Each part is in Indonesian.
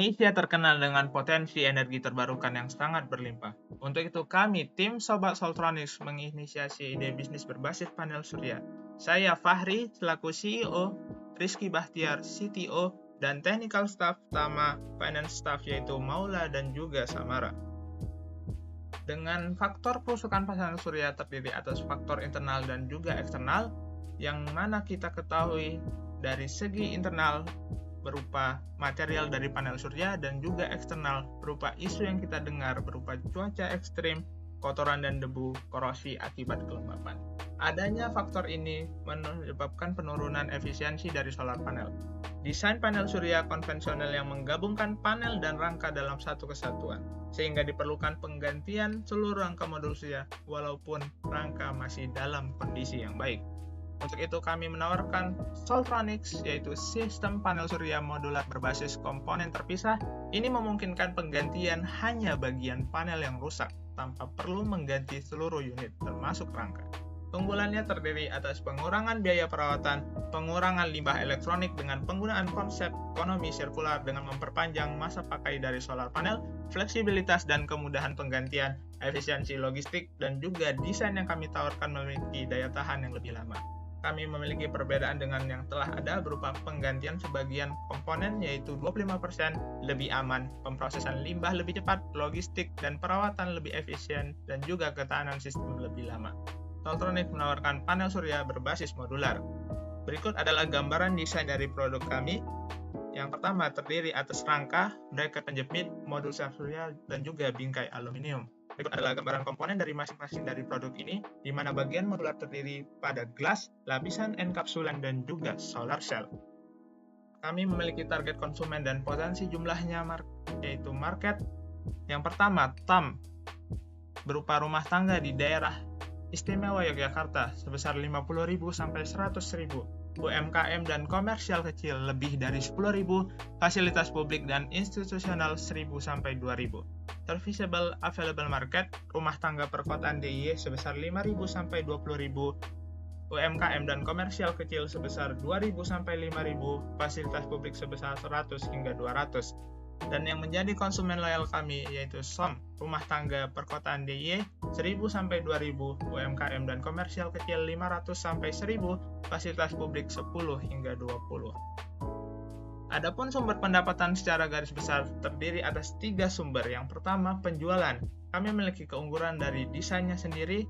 Indonesia terkenal dengan potensi energi terbarukan yang sangat berlimpah. Untuk itu kami, tim Sobat Soltronics, menginisiasi ide bisnis berbasis panel surya. Saya Fahri selaku CEO, Rizky Bahtiar CTO, dan technical staff Tama, finance staff yaitu Maula dan juga Samara. Dengan faktor kerusakan panel surya terdiri atas faktor internal dan juga eksternal, yang mana kita ketahui dari segi internal berupa material dari panel surya dan juga eksternal berupa isu yang kita dengar berupa cuaca ekstrim, kotoran dan debu, korosi akibat kelembapan. Adanya faktor ini menyebabkan penurunan efisiensi dari solar panel. Desain panel surya konvensional yang menggabungkan panel dan rangka dalam satu kesatuan, sehingga diperlukan penggantian seluruh rangka modul surya walaupun rangka masih dalam kondisi yang baik. Untuk itu kami menawarkan Soltronics, yaitu sistem panel surya modular berbasis komponen terpisah. Ini memungkinkan penggantian hanya bagian panel yang rusak tanpa perlu mengganti seluruh unit termasuk rangka. Keunggulannya terdiri atas pengurangan biaya perawatan, pengurangan limbah elektronik dengan penggunaan konsep ekonomi sirkular dengan memperpanjang masa pakai dari solar panel, fleksibilitas dan kemudahan penggantian, efisiensi logistik, dan juga desain yang kami tawarkan memiliki daya tahan yang lebih lama. Kami memiliki perbedaan dengan yang telah ada berupa penggantian sebagian komponen yaitu 25% lebih aman, pemrosesan limbah lebih cepat, logistik dan perawatan lebih efisien, dan juga ketahanan sistem lebih lama. Soltronics menawarkan panel surya berbasis modular. Berikut adalah gambaran desain dari produk kami. Yang pertama terdiri atas rangka, bracket penjepit, modul surya, dan juga bingkai aluminium. Berikut adalah gambaran komponen dari masing-masing dari produk ini, di mana bagian modular terdiri pada glass, lapisan enkapsulan, dan juga solar cell. Kami memiliki target konsumen dan potensi jumlahnya yaitu market. Yang pertama, TAM, berupa rumah tangga di daerah istimewa Yogyakarta sebesar 50.000 sampai 100.000. UMKM dan komersial kecil lebih dari 10.000, fasilitas publik dan institusional 1.000 sampai 2.000. Serviceable available market, rumah tangga perkotaan DIY sebesar 5.000 sampai 20.000, UMKM dan komersial kecil sebesar 2.000 sampai 5.000, fasilitas publik sebesar 100 hingga 200. Dan yang menjadi konsumen loyal kami yaitu SOM, rumah tangga perkotaan DIY 1.000 sampai 2.000, UMKM dan komersial kecil 500 sampai 1.000, fasilitas publik 10 hingga 20. Adapun sumber pendapatan secara garis besar terdiri atas 3 sumber. Yang pertama, penjualan. Kami memiliki keunggulan dari desainnya sendiri.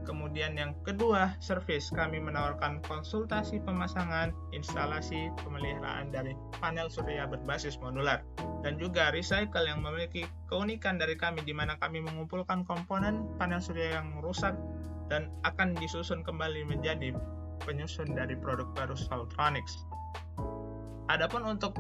Kemudian yang kedua, servis. Kami menawarkan konsultasi pemasangan, instalasi, pemeliharaan dari panel surya berbasis modular. Dan juga recycle yang memiliki keunikan dari kami di mana kami mengumpulkan komponen panel surya yang rusak dan akan disusun kembali menjadi penyusun dari produk baru Soltronics. Adapun untuk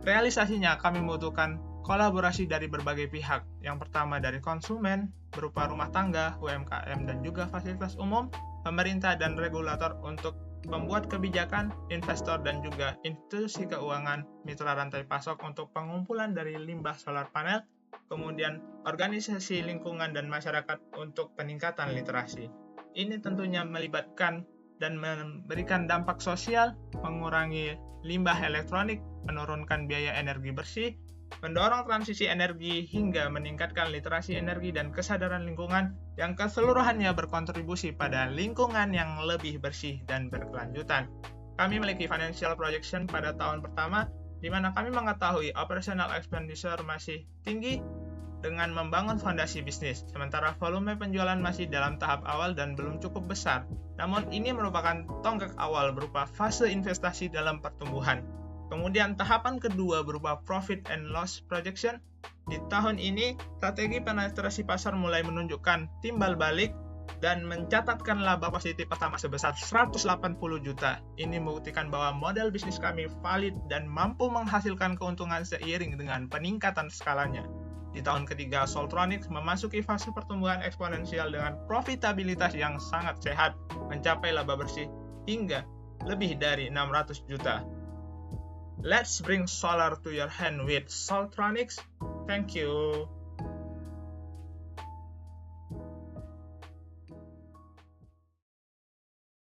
realisasinya kami membutuhkan kolaborasi dari berbagai pihak. Yang pertama dari konsumen berupa rumah tangga, UMKM dan juga fasilitas umum, pemerintah dan regulator untuk membuat kebijakan, investor dan juga institusi keuangan, mitra rantai pasok untuk pengumpulan dari limbah solar panel, kemudian organisasi lingkungan dan masyarakat untuk peningkatan literasi. Ini tentunya melibatkan dan memberikan dampak sosial, mengurangi limbah elektronik, menurunkan biaya energi bersih, mendorong transisi energi hingga meningkatkan literasi energi dan kesadaran lingkungan yang keseluruhannya berkontribusi pada lingkungan yang lebih bersih dan berkelanjutan. Kami memiliki financial projection pada tahun pertama, di mana kami mengetahui operational expenditure masih tinggi dengan membangun fondasi bisnis, sementara volume penjualan masih dalam tahap awal dan belum cukup besar. Namun ini merupakan tonggak awal berupa fase investasi dalam pertumbuhan. Kemudian tahapan kedua berupa profit and loss projection. Di tahun ini, strategi penetrasi pasar mulai menunjukkan timbal balik dan mencatatkan laba positif pertama sebesar 180 juta. Ini membuktikan bahwa model bisnis kami valid dan mampu menghasilkan keuntungan seiring dengan peningkatan skalanya. Di tahun ketiga, Soltronics memasuki fase pertumbuhan eksponensial dengan profitabilitas yang sangat sehat, mencapai laba bersih hingga lebih dari 600 juta. Let's bring solar to your hand with Soltronics. Thank you.